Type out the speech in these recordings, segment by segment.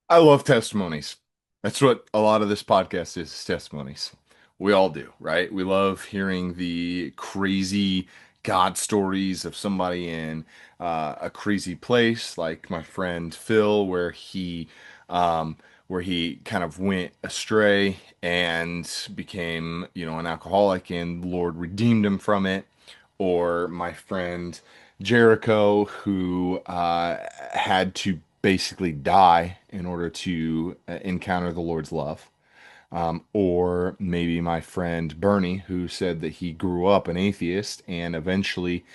I love testimonies. That's what a lot of this podcast is testimonies. We all do, right? We love hearing the crazy God stories of somebody in a crazy place, like my friend Phil, um, where he kind of went astray and became, an alcoholic, and the Lord redeemed him from it. Or my friend Jericho, who had to basically die in order to encounter the Lord's love. Or maybe my friend Bernie, who said that he grew up an atheist and eventually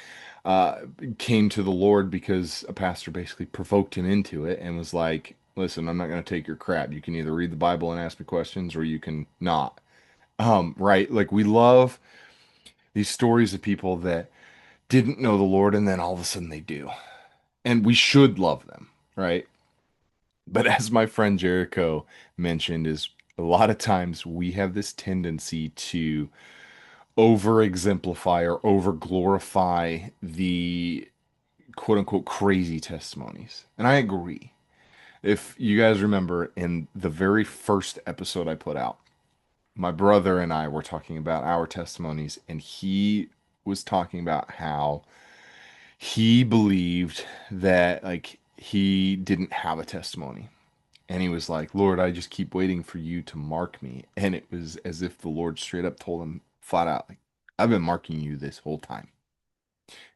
uh, came to the Lord because a pastor basically provoked him into it and was like, listen, I'm not going to take your crap. You can either read the Bible and ask me questions or you can not. Right? Like, we love these stories of people that didn't know the Lord and then all of a sudden they do. And we should love them, right? But as my friend Jericho mentioned, is a lot of times we have this tendency to over exemplify or over glorify the quote unquote crazy testimonies. And I agree. If you guys remember in the very first episode I put out, my brother and I were talking about our testimonies, and he was talking about how he believed that like he didn't have a testimony. And he was like, Lord, I just keep waiting for you to mark me. And it was as if the Lord straight up told him flat out, like, I've been marking you this whole time.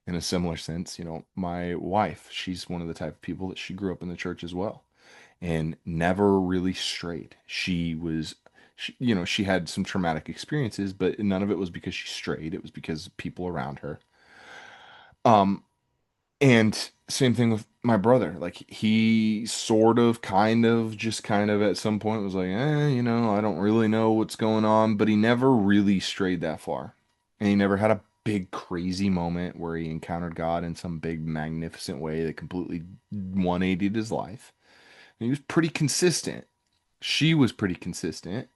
In a similar sense, my wife, she's one of the type of people that she grew up in the church as well and never really strayed. She had some traumatic experiences, but none of it was because she strayed. It was because of people around her. Um, And same thing with my brother. Like he sort of, kind of at some point was like, I don't really know what's going on, but he never really strayed that far. And he never had a big crazy moment where he encountered God in some big magnificent way that completely 180'd his life. And he was pretty consistent. She was pretty consistent.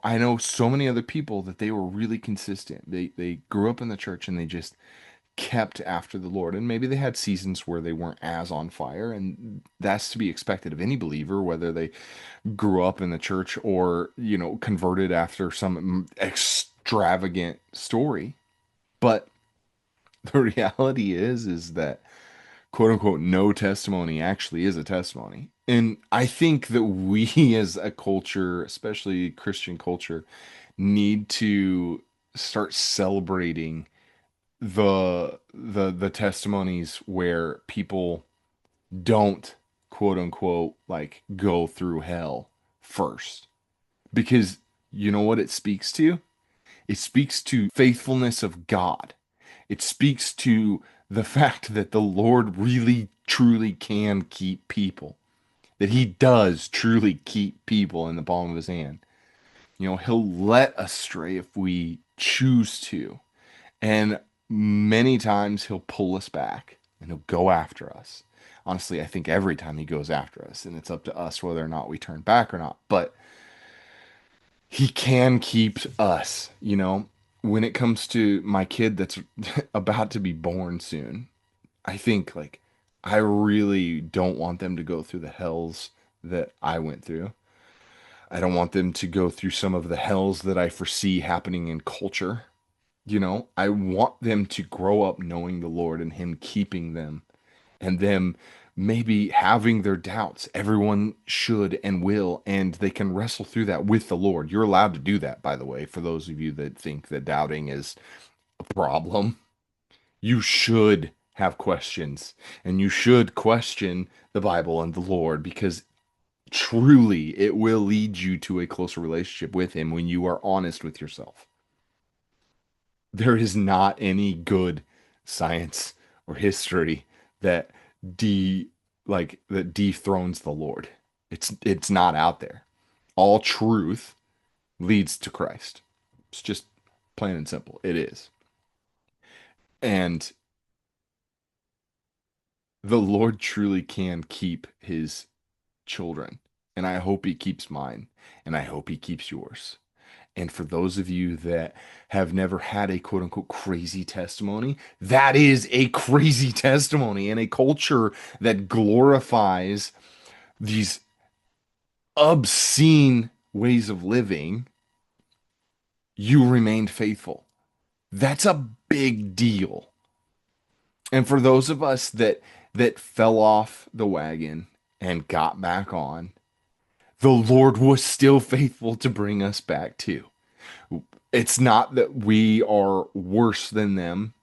I know so many other people that they were really consistent. They grew up in the church and they just kept after the Lord. And maybe they had seasons where they weren't as on fire, and that's to be expected of any believer, whether they grew up in the church or, converted after some extravagant story. But the reality is that quote unquote no testimony actually is a testimony. And I think that we as a culture, especially Christian culture, need to start celebrating the testimonies where people don't quote unquote like go through hell first, because you know what it speaks to? It speaks to faithfulness of God. It speaks to the fact that the Lord really truly can keep people, that he does truly keep people in the palm of his hand. He'll let us stray if we choose to. And many times he'll pull us back and he'll go after us. Honestly, I think every time he goes after us, and it's up to us whether or not we turn back or not. But he can keep us, When it comes to my kid that's about to be born soon, I think like I really don't want them to go through the hells that I went through. I don't want them to go through some of the hells that I foresee happening in culture. I want them to grow up knowing the Lord and Him keeping them, and them maybe having their doubts. Everyone should and will, and they can wrestle through that with the Lord. You're allowed to do that, by the way, for those of you that think that doubting is a problem. You should have questions, and you should question the Bible and the Lord, because truly it will lead you to a closer relationship with Him when you are honest with yourself. There is not any good science or history that de that dethrones the Lord. It's not out there. All truth leads to Christ. It's just plain and simple. It is. And the Lord truly can keep his children. And I hope he keeps mine. And I hope he keeps yours. And for those of you that have never had a quote unquote crazy testimony, that is a crazy testimony in a culture that glorifies these obscene ways of living, you remained faithful. That's a big deal. And for those of us that fell off the wagon and got back on, the Lord was still faithful to bring us back too. It's not that we are worse than them.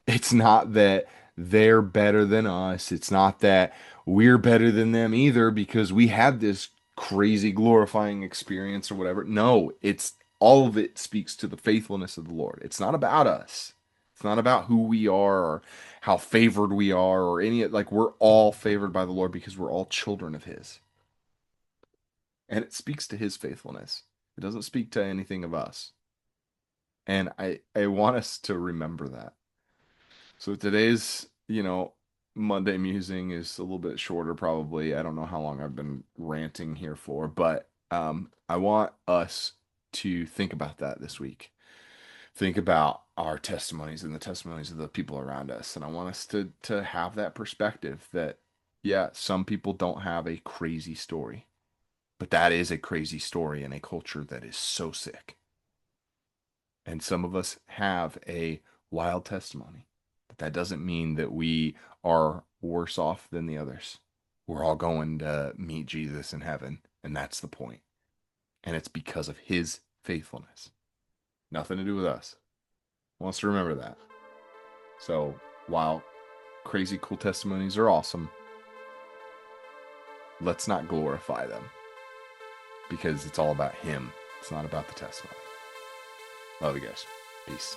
It's not that they're better than us. It's not that we're better than them either because we had this crazy glorifying experience or whatever. No, it's all of it speaks to the faithfulness of the Lord. It's not about us. It's not about who we are or how favored we are or any like we're all favored by the Lord because we're all children of his. And it speaks to his faithfulness. It doesn't speak to anything of us. And I want us to remember that. So today's, Monday musing is a little bit shorter probably. I don't know how long I've been ranting here for, but I want us to think about that this week. Think about our testimonies and the testimonies of the people around us. And I want us to have that perspective that, yeah, some people don't have a crazy story, but that is a crazy story in a culture that is so sick. And some of us have a wild testimony. But that doesn't mean that we are worse off than the others. We're all going to meet Jesus in heaven, and that's the point. And it's because of his faithfulness. Nothing to do with us. I want us to remember that. So while crazy cool testimonies are awesome, let's not glorify them because it's all about him. It's not about the testimony. Love you guys. Peace.